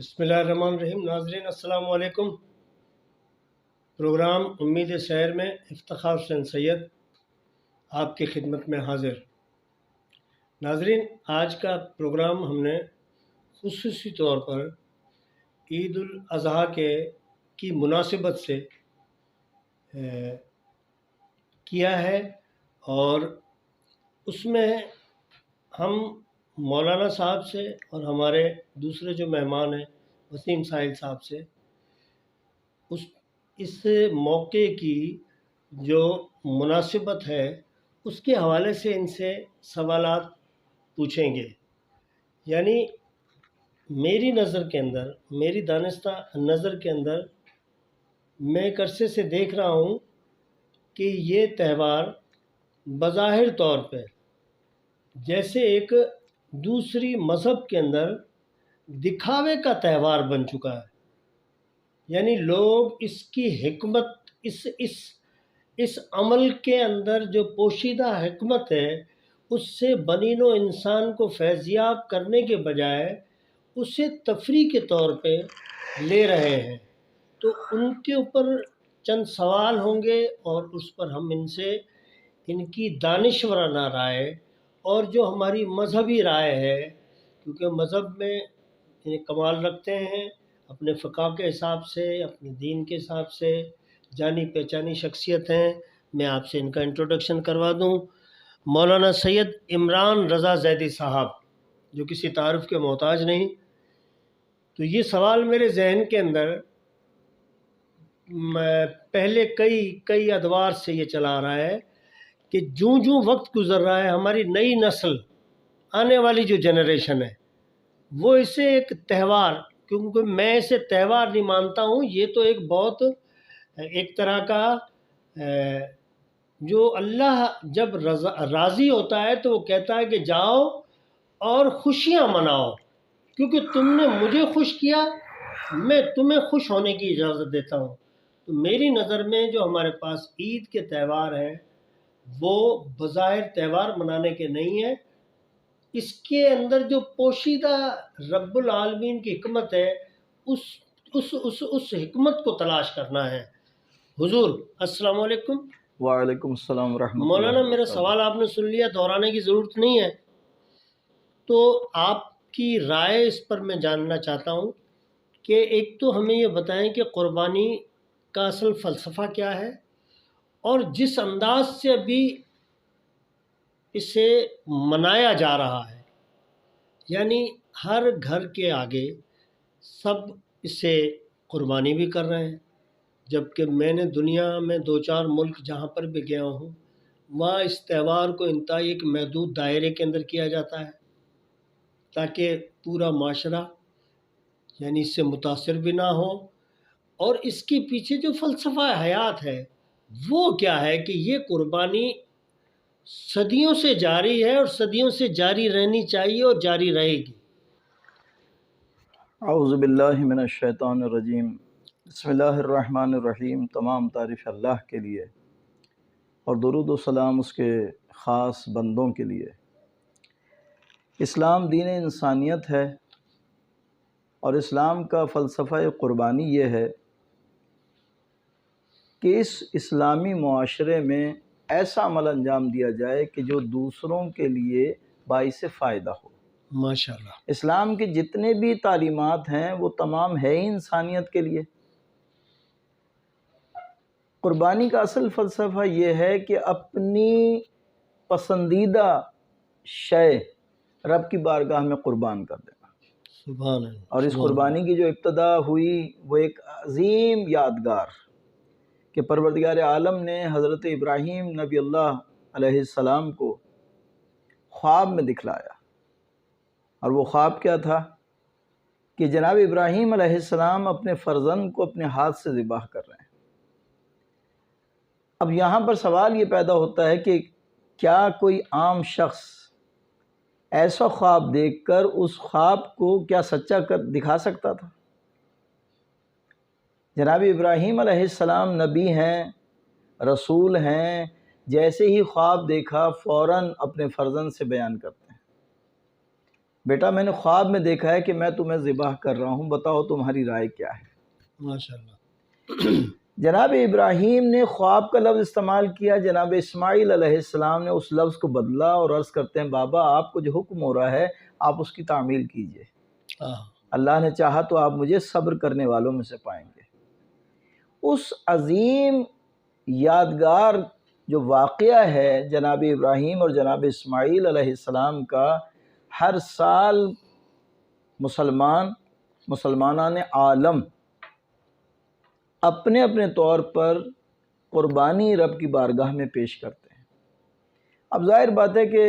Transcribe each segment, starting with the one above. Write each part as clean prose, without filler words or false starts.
بسم اللہ الرحمن الرحیم۔ ناظرین السلام علیکم۔ پروگرام امید سحر میں افتخار حسین سید آپ کی خدمت میں حاضر۔ ناظرین، آج کا پروگرام ہم نے خصوصی طور پر عید الاضحیٰ کی مناسبت سے کیا ہے، اور اس میں ہم مولانا صاحب سے اور ہمارے دوسرے جو مہمان ہیں وسیم ساحل صاحب سے اس موقع کی جو مناسبت ہے اس کے حوالے سے ان سے سوالات پوچھیں گے۔ یعنی میری نظر کے اندر، میری دانستہ نظر کے اندر، میں ایک عرصے سے دیکھ رہا ہوں کہ یہ تہوار بظاہر طور پہ جیسے ایک دوسری مذہب کے اندر دکھاوے کا تہوار بن چکا ہے۔ یعنی لوگ اس کی حکمت، اس عمل کے اندر جو پوشیدہ حکمت ہے اس سے بنین و انسان کو فیضیاب کرنے کے بجائے اسے تفریح کے طور پہ لے رہے ہیں۔ تو ان کے اوپر چند سوال ہوں گے اور اس پر ہم ان سے ان کی دانشورانہ رائے اور جو ہماری مذہبی رائے ہے، کیونکہ مذہب میں کمال رکھتے ہیں اپنے فقہ کے حساب سے، اپنے دین کے حساب سے، جانی پہچانی شخصیت ہیں۔ میں آپ سے ان کا انٹروڈکشن کروا دوں۔ مولانا سید عمران رضا زیدی صاحب، جو کسی تعارف کے محتاج نہیں۔ تو یہ سوال میرے ذہن کے اندر پہلے کئی ادوار سے یہ چلا آ رہا ہے کہ جوں وقت گزر رہا ہے، ہماری نئی نسل، آنے والی جو جنریشن ہے، وہ اسے ایک تہوار، کیونکہ میں اسے تہوار نہیں مانتا ہوں، یہ تو ایک طرح کا جو اللہ جب راضی ہوتا ہے تو وہ کہتا ہے کہ جاؤ اور خوشیاں مناؤ، کیونکہ تم نے مجھے خوش کیا، میں تمہیں خوش ہونے کی اجازت دیتا ہوں۔ تو میری نظر میں جو ہمارے پاس عید کے تہوار ہیں وہ بظاہر تہوار منانے کے نہیں ہیں، اس کے اندر جو پوشیدہ رب العالمین کی حکمت ہے اس حکمت کو تلاش کرنا ہے۔ حضور السلام علیکم۔ وعلیکم السلام ورحمۃ اللہ۔ مولانا، میرا سوال آپ نے سن لیا، دہرانے کی ضرورت نہیں ہے۔ تو آپ کی رائے اس پر میں جاننا چاہتا ہوں کہ ایک تو ہمیں یہ بتائیں کہ قربانی کا اصل فلسفہ کیا ہے، اور جس انداز سے ابھی اسے منایا جا رہا ہے، یعنی ہر گھر کے آگے سب اسے قربانی بھی کر رہے ہیں، جبکہ میں نے دنیا میں 2-4 ملک جہاں پر بھی گیا ہوں وہاں اس تہوار کو انتہائی ایک محدود دائرے کے اندر کیا جاتا ہے تاکہ پورا معاشرہ یعنی اس سے متاثر بھی نہ ہو۔ اور اس کے پیچھے جو فلسفہ حیات ہے وہ کیا ہے کہ یہ قربانی صدیوں سے جاری ہے اور صدیوں سے جاری رہنی چاہیے اور جاری رہے گی۔ اعوذ باللہ من الشیطان الرجیم، بسم اللہ الرحمن الرحیم۔ تمام تعریف اللہ کے لیے اور درود و سلام اس کے خاص بندوں کے لیے۔ اسلام دین انسانیت ہے، اور اسلام کا فلسفہ قربانی یہ ہے کہ اس اسلامی معاشرے میں ایسا عمل انجام دیا جائے کہ جو دوسروں کے لیے باعث فائدہ ہو۔ ماشاءاللہ۔ اسلام کی جتنے بھی تعلیمات ہیں وہ تمام ہے ہی انسانیت کے لیے۔ قربانی کا اصل فلسفہ یہ ہے کہ اپنی پسندیدہ شے رب کی بارگاہ میں قربان کر دینا۔ سبحان اللہ۔ اور اس قربانی کی جو ابتدا ہوئی وہ ایک عظیم یادگار کہ پروردگار عالم نے حضرت ابراہیم نبی اللہ علیہ السلام کو خواب میں دکھلایا، اور وہ خواب کیا تھا کہ جناب ابراہیم علیہ السلام اپنے فرزند کو اپنے ہاتھ سے ذبح کر رہے ہیں۔ اب یہاں پر سوال یہ پیدا ہوتا ہے کہ کیا کوئی عام شخص ایسا خواب دیکھ کر اس خواب کو کیا سچا کر دکھا سکتا تھا؟ جناب ابراہیم علیہ السلام نبی ہیں، رسول ہیں، جیسے ہی خواب دیکھا فوراً اپنے فرزند سے بیان کرتے ہیں۔ بیٹا میں نے خواب میں دیکھا ہے کہ میں تمہیں ذبح کر رہا ہوں، بتاؤ تمہاری رائے کیا ہے؟ ماشاء اللہ. جناب ابراہیم نے خواب کا لفظ استعمال کیا، جناب اسماعیل علیہ السلام نے اس لفظ کو بدلا اور عرض کرتے ہیں بابا آپ کو جو حکم ہو رہا ہے آپ اس کی تعمیل کیجئے، اللہ نے چاہا تو آپ مجھے صبر کرنے والوں میں سے پائیں گے۔ اس عظیم یادگار جو واقعہ ہے جناب ابراہیم اور جناب اسماعیل علیہ السلام کا، ہر سال مسلمانان عالم اپنے اپنے طور پر قربانی رب کی بارگاہ میں پیش کرتے ہیں۔ اب ظاہر بات ہے کہ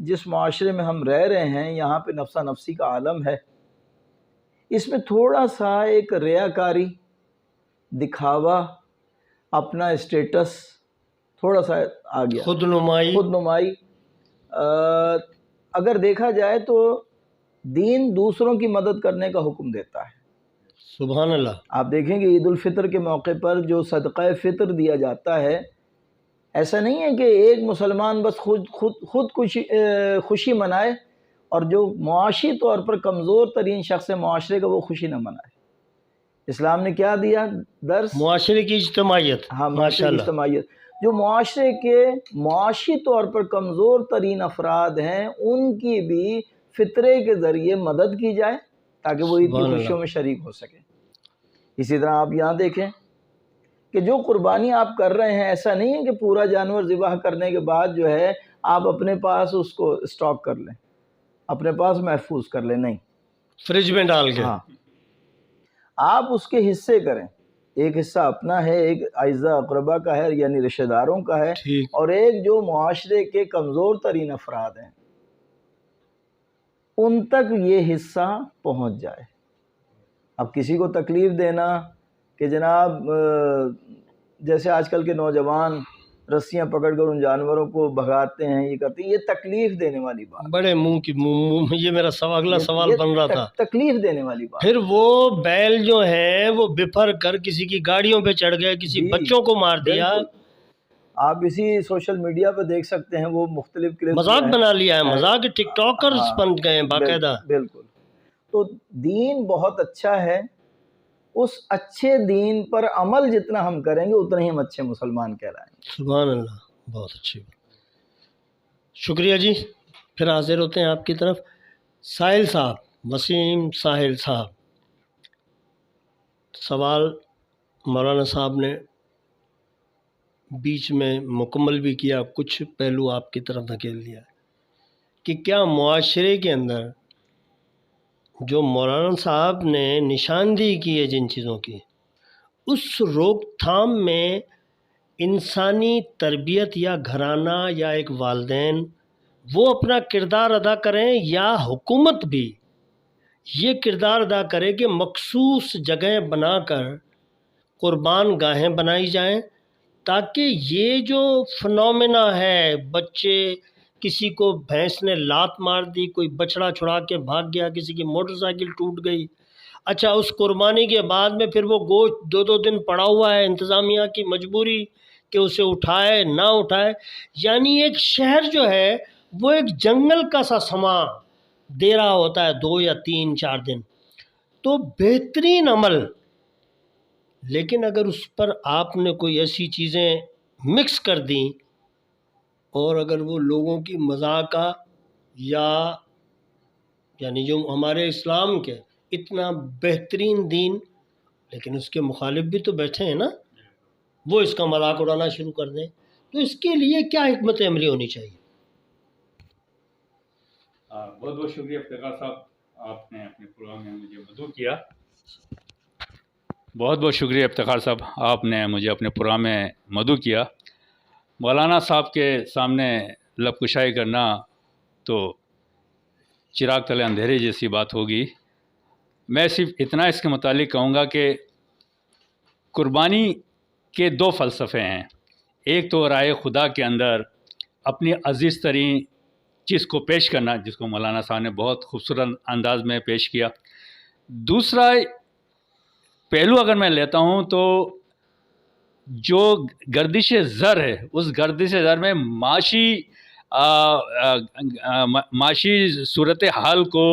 جس معاشرے میں ہم رہ رہے ہیں یہاں پہ نفسا نفسی کا عالم ہے، اس میں تھوڑا سا ایک ریاکاری، دکھاوا، اپنا اسٹیٹس تھوڑا سا آ گیا، خود نمائی. اگر دیکھا جائے تو دین دوسروں کی مدد کرنے کا حکم دیتا ہے۔ سبحان اللہ. آپ دیکھیں گے عید الفطر کے موقع پر جو صدقہ فطر دیا جاتا ہے، ایسا نہیں ہے کہ ایک مسلمان بس خود خوشی منائے اور جو معاشی طور پر کمزور ترین شخص ہے معاشرے کا وہ خوشی نہ منائے۔ اسلام نے کیا دیا درس؟ معاشرے کی اجتماعیت. ہاں، معاشرے کی اجتماعیت۔ جو معاشرے کے معاشی طور پر کمزور ترین افراد ہیں ان کی بھی فطرے کے ذریعے مدد کی جائے تاکہ وہ عید کی خوشیوں میں شریک ہو سکیں۔ اسی طرح آپ یہاں دیکھیں کہ جو قربانی آپ کر رہے ہیں ایسا نہیں ہے کہ پورا جانور ذبح کرنے کے بعد جو ہے آپ اپنے پاس اس کو اسٹاک کر لیں، اپنے پاس محفوظ کر لیں، نہیں، فریج میں ڈال کے. ہاں، آپ اس کے حصے کریں، ایک حصہ اپنا ہے، ایک اعزاء اقربا کا ہے یعنی رشتہ داروں کا ہے، اور ایک جو معاشرے کے کمزور ترین افراد ہیں ان تک یہ حصہ پہنچ جائے۔ اب کسی کو تکلیف دینا کہ جناب جیسے آج کل کے نوجوان رسیاں پکڑ کر ان جانوروں کو بھگاتے ہیں، یہ کرتے ہیں، یہ تکلیف دینے والی بات، بڑے یہ میرا اگلا سوال بن رہا تھا، تکلیف دینے والی بات۔ پھر وہ بیل جو ہیں وہ بفر کر کسی کی گاڑیوں پہ چڑھ گئے، کسی بچوں کو مار دیا، آپ اسی سوشل میڈیا پہ دیکھ سکتے ہیں، وہ مختلف مذاق بنا لیا ہے، مذاق ٹک ٹاکرز بن گئے ہیں باقاعدہ۔ بالکل۔ تو دین بہت اچھا ہے، اس اچھے دین پر عمل جتنا ہم کریں گے اتنے ہی ہم اچھے مسلمان کہلائیں گے۔ سبحان اللہ، بہت اچھی بات، شکریہ جی۔ پھر حاضر ہوتے ہیں آپ کی طرف ساحل صاحب، وسیم ساحل صاحب۔ سوال مولانا صاحب نے بیچ میں مکمل بھی کیا، کچھ پہلو آپ کی طرف دھکیل دیا کہ کیا معاشرے کے اندر جو مولانا صاحب نے نشاندہی کی ہے جن چیزوں کی، اس روک تھام میں انسانی تربیت یا گھرانہ یا ایک والدین وہ اپنا کردار ادا کریں یا حکومت بھی یہ کردار ادا کرے کہ مخصوص جگہیں بنا کر قربان گاہیں بنائی جائیں تاکہ یہ جو فنومینا ہے، بچے کسی کو بھینس نے لات مار دی، کوئی بچڑا چھڑا کے بھاگ گیا، کسی کی موٹر سائیکل ٹوٹ گئی، اچھا اس قربانی کے بعد میں پھر وہ گوشت 2 دن پڑا ہوا ہے، انتظامیہ کی مجبوری کہ اسے اٹھائے نہ اٹھائے، یعنی ایک شہر جو ہے وہ ایک جنگل کا سا سما دے رہا ہوتا ہے 2 یا 3 4 دن۔ تو بہترین عمل، لیکن اگر اس پر آپ نے کوئی ایسی چیزیں مکس کر دیں اور اگر وہ لوگوں کی مذاقہ یا یعنی جو ہمارے اسلام کے اتنا بہترین دین، لیکن اس کے مخالف بھی تو بیٹھے ہیں نا، وہ اس کا مذاق اڑانا شروع کر دیں، تو اس کے لیے کیا حکمت عملی ہونی چاہیے؟ بہت بہت شکریہ افتخار صاحب، آپ نے اپنے پروگرام میں مجھے مدعو کیا۔ بہت بہت شکریہ افتخار صاحب، آپ نے مجھے اپنے پروگرام میں مدعو کیا۔ مولانا صاحب کے سامنے لب کشائی کرنا تو چراغ تلے اندھیرے جیسی بات ہوگی۔ میں صرف اتنا اس کے متعلق کہوں گا کہ قربانی کے 2 فلسفے ہیں، ایک تو رائے خدا کے اندر اپنی عزیز ترین چیز کو پیش کرنا، جس کو مولانا صاحب نے بہت خوبصورت انداز میں پیش کیا۔ دوسرا پہلو اگر میں لیتا ہوں تو جو گردش زر ہے، اس گردش زر میں معاشی معاشی صورت حال کو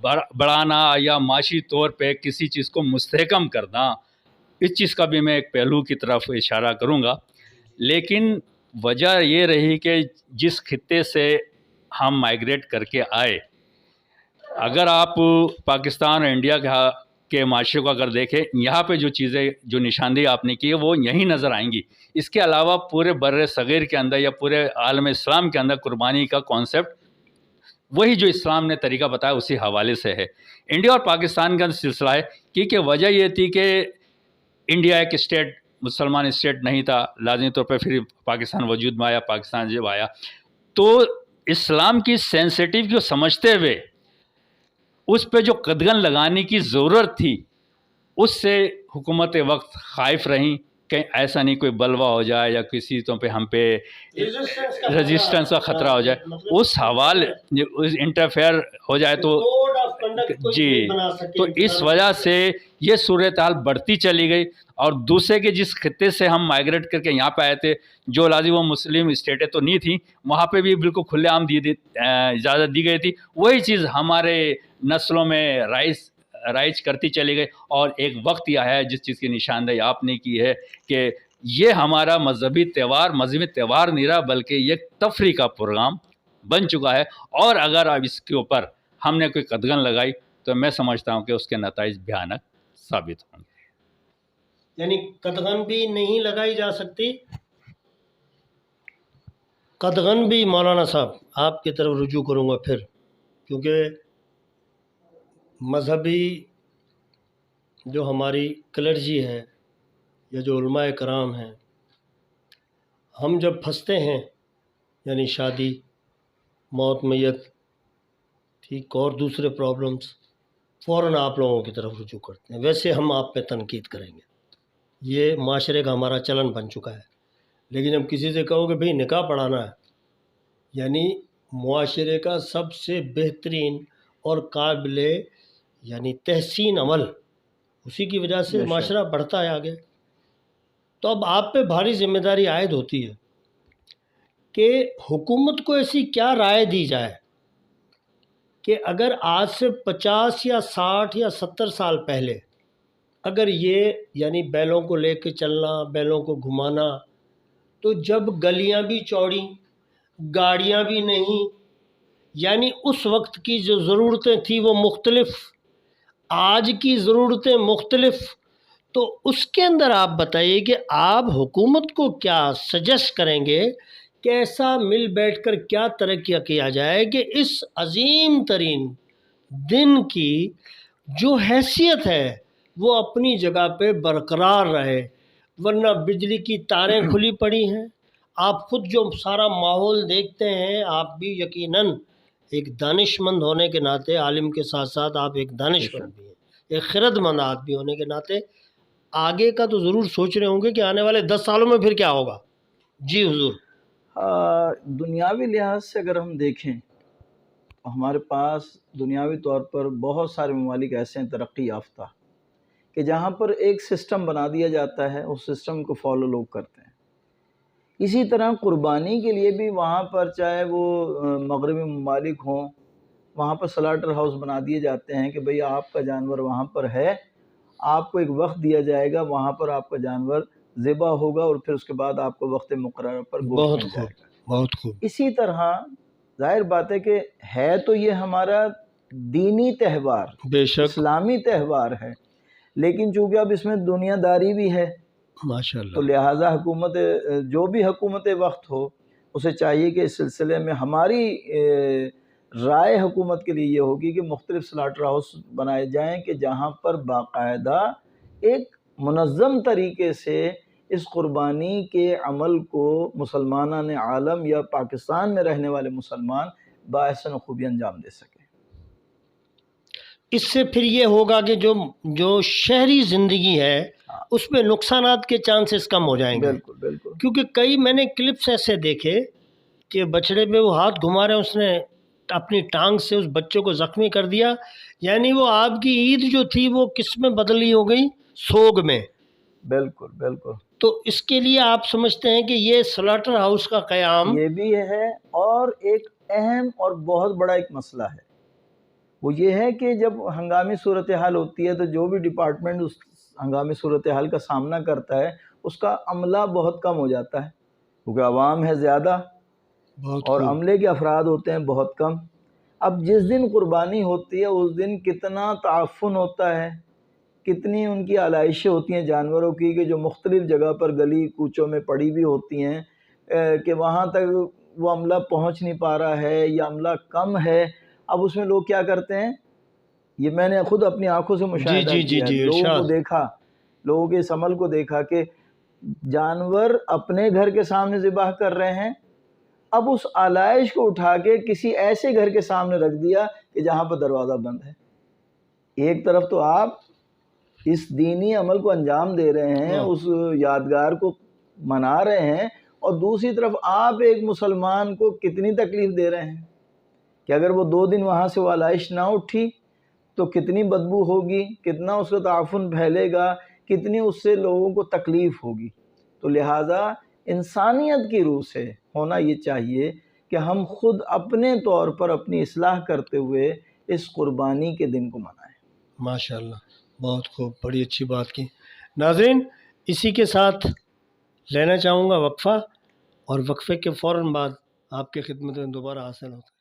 بڑھانا یا معاشی طور پہ کسی چیز کو مستحکم کرنا، اس چیز کا بھی میں ایک پہلو کی طرف اشارہ کروں گا. لیکن وجہ یہ رہی کہ جس خطے سے ہم مائیگریٹ کر کے آئے، اگر آپ پاکستان اور انڈیا کے معاشرے کو اگر دیکھیں، یہاں پہ جو چیزیں، جو نشاندہی آپ نے کی ہے وہ یہیں نظر آئیں گی. اس کے علاوہ پورے بر صغیر کے اندر یا پورے عالم اسلام کے اندر قربانی کا کانسیپٹ وہی جو اسلام نے طریقہ بتایا اسی حوالے سے ہے. انڈیا اور پاکستان کا سلسلہ ہے کیونکہ وجہ یہ تھی کہ انڈیا ایک اسٹیٹ، مسلمان اسٹیٹ نہیں تھا، لازمی طور پہ پھر پاکستان وجود میں آیا. پاکستان جب آیا تو اسلام کی سینسیٹیو کو سمجھتے ہوئے اس پہ جو قدغن لگانے کی ضرورت تھی، اس سے حکومت وقت خائف رہیں کہ ایسا نہیں کوئی بلوا ہو جائے یا کسی طور پہ ہم پہ ریزسٹنس کا خطرہ ہو جائے، اس حوالے انٹرفیئر ہو جائے تو جی. تو اس وجہ سے یہ صورتحال بڑھتی چلی گئی. اور دوسرے کے جس خطے سے ہم مائیگریٹ کر کے یہاں پہ آئے تھے، جو لازم وہ مسلم اسٹیٹیں تو نہیں تھیں، وہاں پہ بھی بالکل کھلے عام اجازت دی گئی تھی. وہی چیز ہمارے نسلوں میں رائج کرتی چلی گئی. اور ایک وقت یہ آیا ہے جس چیز کی نشاندہی آپ نے کی ہے کہ یہ ہمارا مذہبی تہوار نہیں رہا، بلکہ یہ تفریح کا پروگرام بن چکا ہے. اور اگر اب اس کے اوپر ہم نے کوئی قدغن لگائی تو میں سمجھتا ہوں کہ اس کے نتائج بھیانک ثابت ہوں گے. یعنی قدغن بھی نہیں لگائی جا سکتی. قدغن بھی مولانا صاحب آپ کی طرف رجوع کروں گا پھر، کیونکہ مذہبی جو ہماری کلرجی ہے یا جو علماء کرام ہیں، ہم جب پھنستے ہیں، یعنی شادی، موت، میت، ٹھیک، اور دوسرے پرابلمس، فوراً آپ لوگوں کی طرف رجوع کرتے ہیں. ویسے ہم آپ پہ تنقید کریں گے، یہ معاشرے کا ہمارا چلن بن چکا ہے. لیکن جب کسی سے کہو کہ بھئی نکاح پڑھانا ہے، یعنی معاشرے کا سب سے بہترین اور قابل یعنی تحسین عمل، اسی کی وجہ سے معاشرہ بڑھتا ہے آگے. تو اب آپ پہ بھاری ذمہ داری عائد ہوتی ہے کہ حکومت کو ایسی کیا رائے دی جائے کہ اگر آج سے 50 یا 60 یا 70 سال پہلے اگر یہ یعنی بیلوں کو لے کے چلنا، بیلوں کو گھمانا، تو جب گلیاں بھی چوڑی، گاڑیاں بھی نہیں، یعنی اس وقت کی جو ضرورتیں تھیں وہ مختلف، آج کی ضرورتیں مختلف. تو اس کے اندر آپ بتائیے کہ آپ حکومت کو کیا سجیسٹ کریں گے کہ ایسا مل بیٹھ کر کیا ترقی کیا جائے کہ اس عظیم ترین دن کی جو حیثیت ہے وہ اپنی جگہ پہ برقرار رہے. ورنہ بجلی کی تاریں کھلی پڑی ہیں، آپ خود جو سارا ماحول دیکھتے ہیں، آپ بھی یقیناً ایک دانش مند ہونے کے ناطے، عالم کے ساتھ ساتھ آپ ایک دانش مند بھی ہیں، ایک خرد مند آدمی ہونے کے ناطے آگے کا تو ضرور سوچ رہے ہوں گے کہ آنے والے 10 سالوں میں پھر کیا ہوگا. جی حضور. دنیاوی لحاظ سے اگر ہم دیکھیں تو ہمارے پاس دنیاوی طور پر بہت سارے ممالک ایسے ہیں ترقی یافتہ کہ جہاں پر ایک سسٹم بنا دیا جاتا ہے، اس سسٹم کو فالو لوگ کرتے ہیں. اسی طرح قربانی کے لیے بھی وہاں پر چاہے وہ مغربی ممالک ہوں، وہاں پر سلاٹر ہاؤس بنا دیے جاتے ہیں کہ بھئی آپ کا جانور وہاں پر ہے، آپ کو ایک وقت دیا جائے گا، وہاں پر آپ کا جانور ذبح ہوگا اور پھر اس کے بعد آپ کو وقت مقررہ پر گوشت مل جائے گا. بہت خوب. اسی طرح ظاہر بات ہے کہ ہے تو یہ ہمارا دینی تہوار، بے شک، اسلامی تہوار ہے، لیکن چونکہ اب اس میں دنیا داری بھی ہے، ماشاءاللہ، تو لہٰذا جو بھی حکومت وقت ہو اسے چاہیے کہ اس سلسلے میں ہماری رائے حکومت کے لیے یہ ہوگی کہ مختلف سلاٹر ہاؤس بنائے جائیں کہ جہاں پر باقاعدہ ایک منظم طریقے سے اس قربانی کے عمل کو مسلمانان عالم یا پاکستان میں رہنے والے مسلمان باحسن خوبی انجام دے سکیں. اس سے پھر یہ ہوگا کہ جو شہری زندگی ہے اس پہ نقصانات کے چانسز کم ہو جائیں گے. بالکل بالکل. کیونکہ کئی میں نے کلپس ایسے دیکھے کہ بچڑے پہ وہ ہاتھ گھما رہے ہیں، اس نے اپنی ٹانگ سے اس بچے کو زخمی کر دیا، یعنی وہ آپ کی عید جو تھی وہ کس میں بدلی ہو گئی؟ سوگ میں. بالکل بالکل. تو اس کے لیے آپ سمجھتے ہیں کہ یہ سلاٹر ہاؤس کا قیام یہ بھی ہے، اور ایک اہم اور بہت بڑا ایک مسئلہ ہے، وہ یہ ہے کہ جب ہنگامی صورتحال ہوتی ہے تو جو بھی ڈپارٹمنٹ اس ہنگامی صورتحال کا سامنا کرتا ہے اس کا عملہ بہت کم ہو جاتا ہے، کیونکہ عوام ہے زیادہ بہت اور خوب. عملے کے افراد ہوتے ہیں بہت کم. اب جس دن قربانی ہوتی ہے اس دن کتنا تعفن ہوتا ہے، کتنی ان کی آلائشیں ہوتی ہیں جانوروں کی کہ جو مختلف جگہ پر گلی کوچوں میں پڑی بھی ہوتی ہیں، کہ وہاں تک وہ عملہ پہنچ نہیں پا رہا ہے یا عملہ کم ہے. اب اس میں لوگ کیا کرتے ہیں، یہ میں نے خود اپنی آنکھوں سے جی مشاہدہ جی جی کیا ہے، جی لوگوں کو ارشاد. دیکھا، لوگوں کے اس عمل کو دیکھا کہ جانور اپنے گھر کے سامنے ذبح کر رہے ہیں، اب اس آلائش کو اٹھا کے کسی ایسے گھر کے سامنے رکھ دیا کہ جہاں پر دروازہ بند ہے. ایک طرف تو آپ اس دینی عمل کو انجام دے رہے ہیں، اس یادگار کو منا رہے ہیں، اور دوسری طرف آپ ایک مسلمان کو کتنی تکلیف دے رہے ہیں کہ اگر وہ 2 دن وہاں سے وہ آلائش نہ اٹھی تو کتنی بدبو ہوگی، کتنا اس کا تعفن پھیلے گا، کتنی اس سے لوگوں کو تکلیف ہوگی. تو لہٰذا انسانیت کی روح سے ہونا یہ چاہیے کہ ہم خود اپنے طور پر اپنی اصلاح کرتے ہوئے اس قربانی کے دن کو منائیں. ماشاء اللہ، بہت خوب، بڑی اچھی بات کی. ناظرین، اسی کے ساتھ لینا چاہوں گا وقفہ، اور وقفے کے فوراً بعد آپ کی خدمت میں دوبارہ حاصل ہوتا ہے.